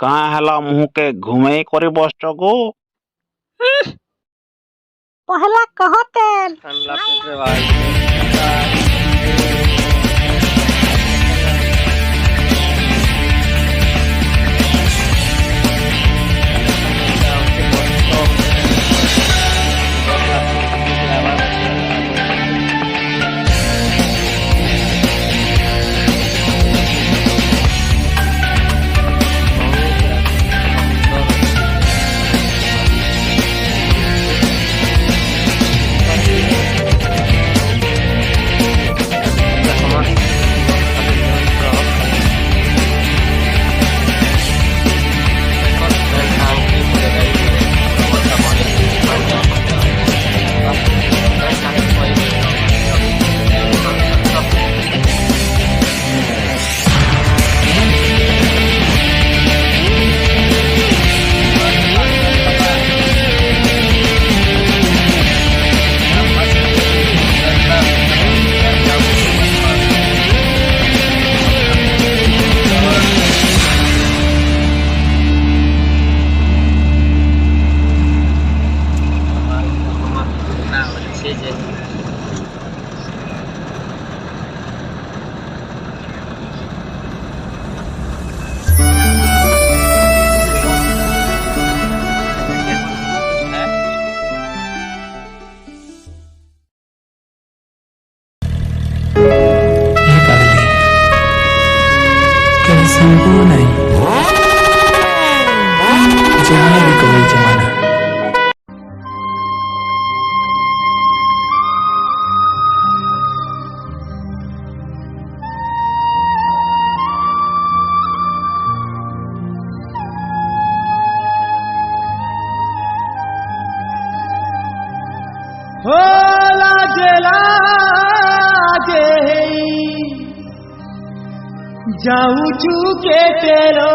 କାଁ ହେଲା ମୁହଁକେ ଘୁମେଇ କରି ବସଛ ଗୋ? पहला कहतेन ठंडा पेट रे भाई। संपूर्ण नहीं जहाँ भी कबल जमाना हो लागे लागे जाऊँ चुके तेरो